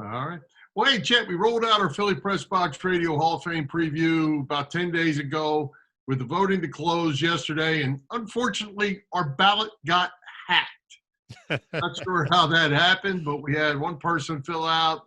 All right. Well, hey, Chet, we rolled out our Philly Pressbox Radio Hall of Fame preview about 10 days ago with the voting to close yesterday, and unfortunately, our ballot got hacked. Not sure how that happened, but we had one person fill out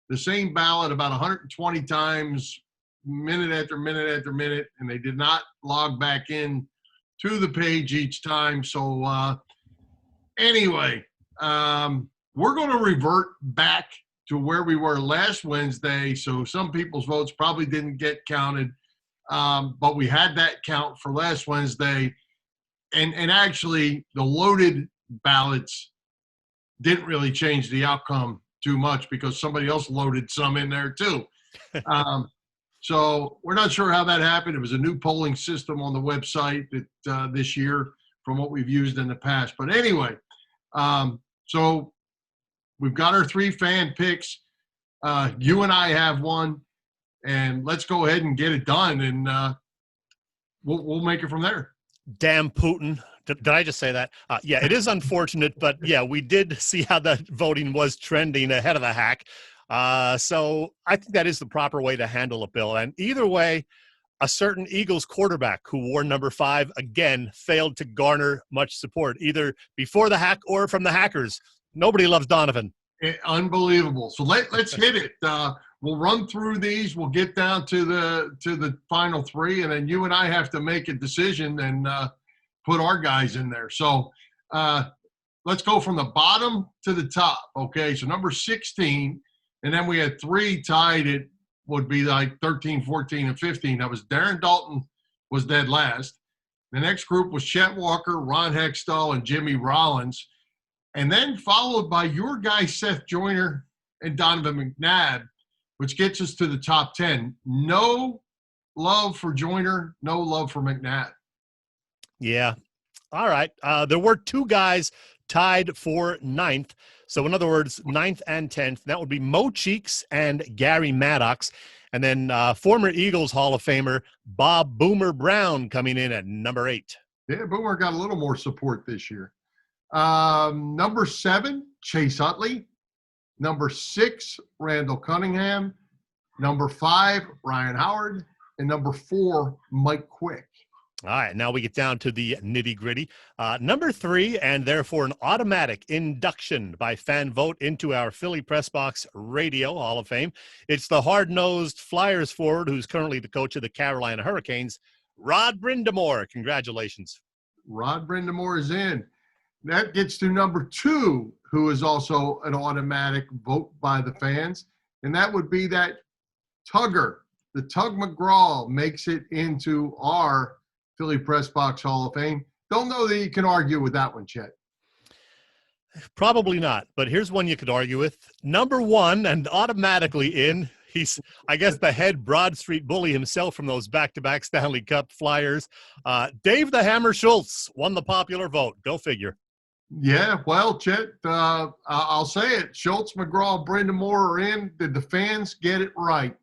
the same ballot about 120 times, minute after minute after minute, and they did not log back in to the page each time. So anyway, we're going to revert back to where we were last Wednesday. So some people's votes probably didn't get counted, but we had that count for last Wednesday. And actually, the loaded ballots didn't really change the outcome too much because somebody else loaded some in there too. So we're not sure how that happened. It was a new polling system on the website that this year from what we've used in the past. But anyway, so we've got our 3 fan picks. You and I have one, and let's go ahead and get it done, and we'll make it from there. Damn Putin. Did I just say that? Yeah, it is unfortunate, but yeah, we did see how that voting was trending ahead of the hack. So I think that is the proper way to handle it, Bill. And either way, a certain Eagles quarterback who wore number 5 again failed to garner much support, either before the hack or from the hackers. Nobody loves Donovan. Unbelievable. So let's hit it. We'll run through these. We'll get down to the final 3, and then you and I have to make a decision and put our guys in there. So let's go from the bottom to the top. Okay, so number 16, and then we had 3 tied. It would be like 13, 14, and 15. That was Darren Dalton was dead last. The next group was Chet Walker, Ron Hextall, and Jimmy Rollins. And then followed by your guy, Seth Joyner and Donovan McNabb, which gets us to the top 10. No love for Joyner, no love for McNabb. Yeah. All right. There were 2 guys tied for 9th. So in other words, 9th and 10th. That would be Mo Cheeks and Gary Maddox. And then former Eagles Hall of Famer Bob Boomer Brown coming in at number 8. Yeah, Boomer got a little more support this year. Number 7, Chase Utley. Number 6, Randall Cunningham. Number 5, Ryan Howard. And number 4, Mike Quick. All right, now we get down to the nitty-gritty. Number 3, and therefore an automatic induction by fan vote into our Philly Pressbox Radio Hall of Fame. It's the hard-nosed Flyers forward who's currently the coach of the Carolina Hurricanes, Rod Brind'Amour. Congratulations. Rod Brind'Amour is in. That gets to number 2, who is also an automatic vote by the fans, and that would be that Tugger. The Tug McGraw makes it into our Philly Pressbox Hall of Fame. Don't know that you can argue with that one, Chet. Probably not, but here's one you could argue with. Number 1, and automatically in, he's, I guess, the head Broad Street bully himself from those back-to-back Stanley Cup Flyers. Dave the Hammer Schultz won the popular vote. Go figure. Yeah, well, Chet, I'll say it. Schultz, McGraw, Brind'Amour are in. Did the fans get it right?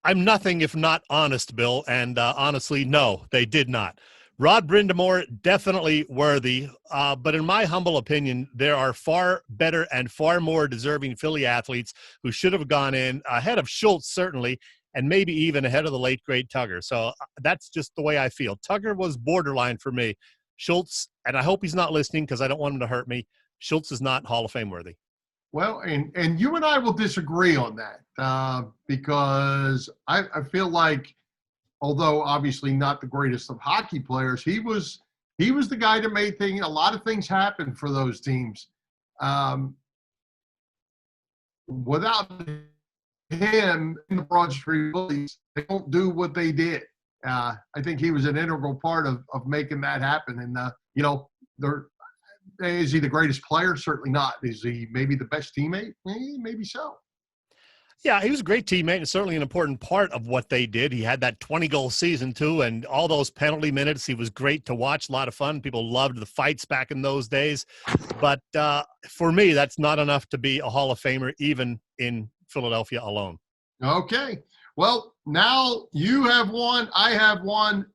I'm nothing if not honest, Bill, and honestly, no, they did not. Rod Brind'Amour, definitely worthy, but in my humble opinion, there are far better and far more deserving Philly athletes who should have gone in ahead of Schultz, certainly, and maybe even ahead of the late, great Tugger. So that's just the way I feel. Tugger was borderline for me. Schultz, and I hope he's not listening because I don't want him to hurt me, Schultz is not Hall of Fame worthy. Well, and you and I will disagree on that because I feel like, although obviously not the greatest of hockey players, he was the guy that made a lot of things happen for those teams. Without him in the Broad Street Bullies, they don't do what they did. I think he was an integral part of making that happen. And, is he the greatest player? Certainly not. Is he maybe the best teammate? Maybe so. Yeah, he was a great teammate and certainly an important part of what they did. He had that 20-goal season, too, and all those penalty minutes. He was great to watch, a lot of fun. People loved the fights back in those days. But for me, that's not enough to be a Hall of Famer, even in Philadelphia alone. Okay. Well, now you have one. I have one.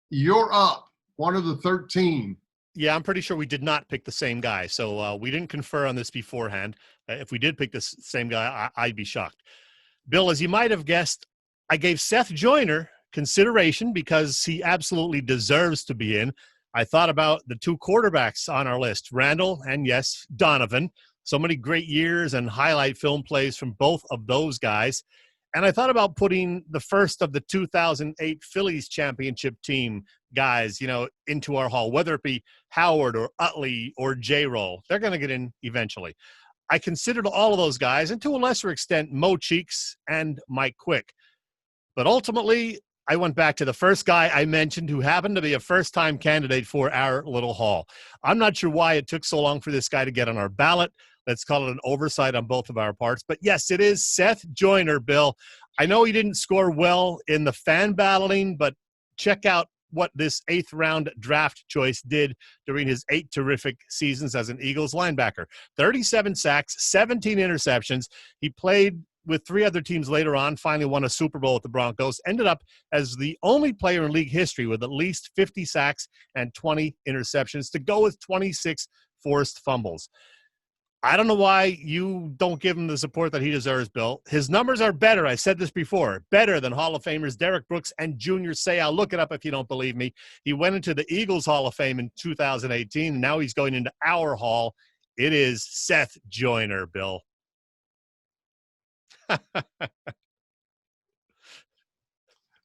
You're up. One of the 13. Yeah, I'm pretty sure we did not pick the same guy. So we didn't confer on this beforehand. If we did pick the same guy, I'd be shocked. Bill, as you might have guessed, I gave Seth Joyner consideration because he absolutely deserves to be in. I thought about the two quarterbacks on our list, Randall and, yes, Donovan. So many great years and highlight film plays from both of those guys. And I thought about putting the first of the 2008 Phillies championship team guys, into our hall, whether it be Howard or Utley or J-Roll. They're going to get in eventually. I considered all of those guys, and to a lesser extent, Mo Cheeks and Mike Quick. But ultimately, I went back to the first guy I mentioned who happened to be a first-time candidate for our little hall. I'm not sure why it took so long for this guy to get on our ballot. Let's call it an oversight on both of our parts. But yes, it is Seth Joyner, Bill. I know he didn't score well in the fan battling, but check out what this 8th-round draft choice did during his 8 terrific seasons as an Eagles linebacker. 37 sacks, 17 interceptions. He played with 3 other teams later on, finally won a Super Bowl with the Broncos, ended up as the only player in league history with at least 50 sacks and 20 interceptions to go with 26 forced fumbles. I don't know why you don't give him the support that he deserves, Bill. His numbers are better. I said this before. Better than Hall of Famers Derek Brooks and Junior Seau. Look it up if you don't believe me. He went into the Eagles Hall of Fame in 2018. And now he's going into our hall. It is Seth Joyner, Bill.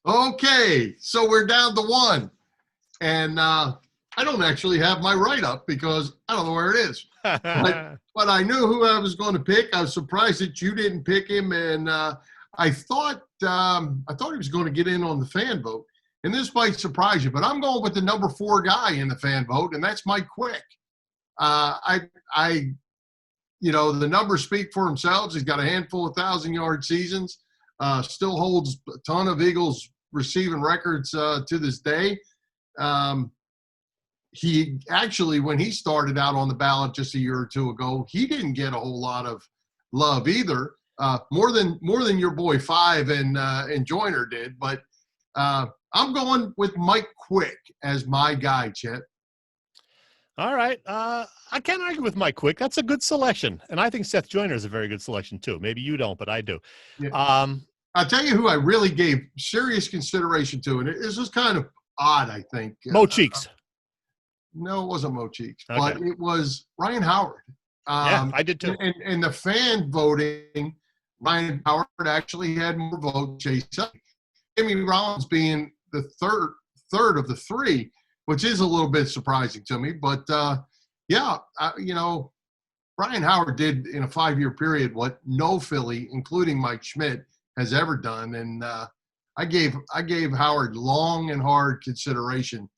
Okay, so we're down to 1. And I don't actually have my write-up because I don't know where it is. But I knew who I was going to pick. I was surprised that you didn't pick him, and I thought he was going to get in on the fan vote. And this might surprise you, but I'm going with the number 4 guy in the fan vote, and that's Mike Quick. The numbers speak for themselves. He's got a handful of 1,000-yard seasons. Still holds a ton of Eagles receiving records to this day. He actually, when he started out on the ballot just a year or 2 ago, he didn't get a whole lot of love either. More than your boy Five and Joyner did. But I'm going with Mike Quick as my guy, Chet. All right. I can't argue with Mike Quick. That's a good selection. And I think Seth Joyner is a very good selection too. Maybe you don't, but I do. Yeah. I'll tell you who I really gave serious consideration to, and this was kind of odd, I think. Mo Cheeks. No, it wasn't Mo Cheeks, okay. But it was Ryan Howard. Yeah, I did too. And the fan voting, Ryan Howard actually had more votes. Chase Jimmy Rollins being the third of the 3, which is a little bit surprising to me. But Ryan Howard did in a 5-year period what no Philly, including Mike Schmidt, has ever done. And I gave Howard long and hard consideration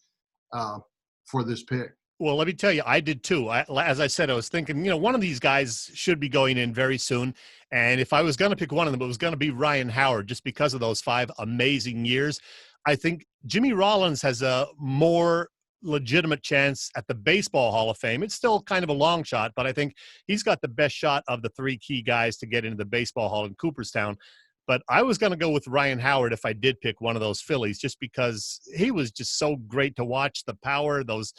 for this pick. Well, let me tell you, I did too. As I said, I was thinking, one of these guys should be going in very soon. And if I was going to pick one of them, it was going to be Ryan Howard, just because of those 5 amazing years. I think Jimmy Rollins has a more legitimate chance at the Baseball Hall of Fame. It's still kind of a long shot, but I think he's got the best shot of the 3 key guys to get into the Baseball Hall in Cooperstown. But I was going to go with Ryan Howard if I did pick one of those Phillies, just because he was just so great to watch. The power, those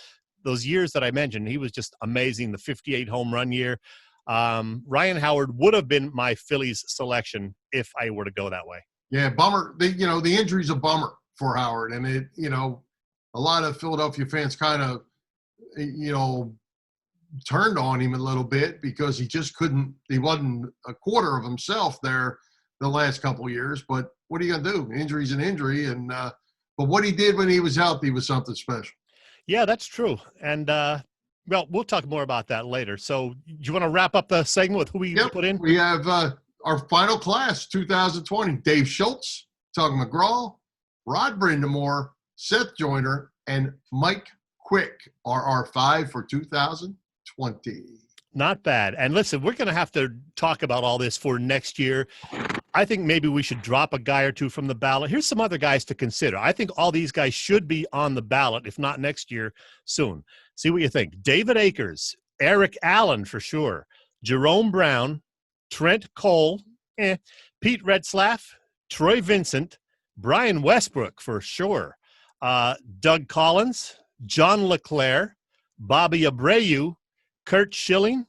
years that I mentioned, he was just amazing. The 58 home run year. Ryan Howard would have been my Phillies selection if I were to go that way. Yeah, bummer. The injury's a bummer for Howard, and it, a lot of Philadelphia fans kind of, turned on him a little bit because he just couldn't. He wasn't a quarter of himself there the last couple of years. But what are you gonna do? Injury's an injury, and but what he did when he was healthy was something special. Yeah, that's true. And we'll talk more about that later. So, do you want to wrap up the segment with who we put in? We have our final class, 2020: Dave Schultz, Tug McGraw, Rod Brind'Amour, Seth Joyner, and Mike Quick are our 5 for 2020. Not bad. And listen, we're going to have to talk about all this for next year. I think maybe we should drop a guy or 2 from the ballot. Here's some other guys to consider. I think all these guys should be on the ballot, if not next year, soon. See what you think. David Akers, Eric Allen for sure, Jerome Brown, Trent Cole, Pete Retzlaff, Troy Vincent, Brian Westbrook for sure, Doug Collins, John LeClaire, Bobby Abreu, Kurt Schilling,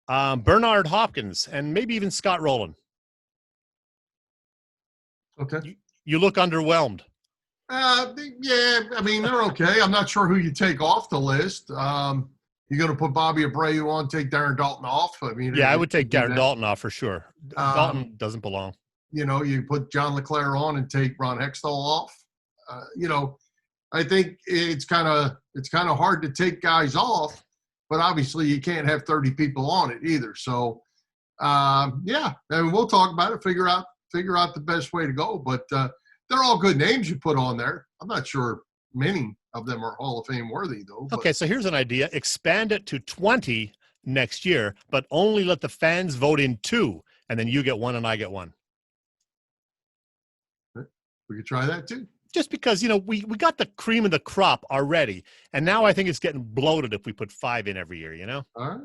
Bernard Hopkins, and maybe even Scott Rowland. Okay. You look underwhelmed. Yeah, I mean, they're okay. I'm not sure who you take off the list. You're going to put Bobby Abreu on, take Darren Dalton off. I mean, Yeah, I would take Darren Dalton off for sure. Dalton doesn't belong. You know, you put John LeClaire on and take Ron Hextall off. You know, I think it's kind of hard to take guys off, but obviously you can't have 30 people on it either. So, yeah, I mean, we'll talk about it, figure out the best way to go. But they're all good names you put on there. I'm not sure many of them are Hall of Fame worthy, though. Okay, so here's an idea. Expand it to 20 next year, but only let the fans vote in 2, and then you get 1 and I get 1. We could try that, too. Just because, you know, we got the cream of the crop already, and now I think it's getting bloated if we put 5 in every year, you know? All right.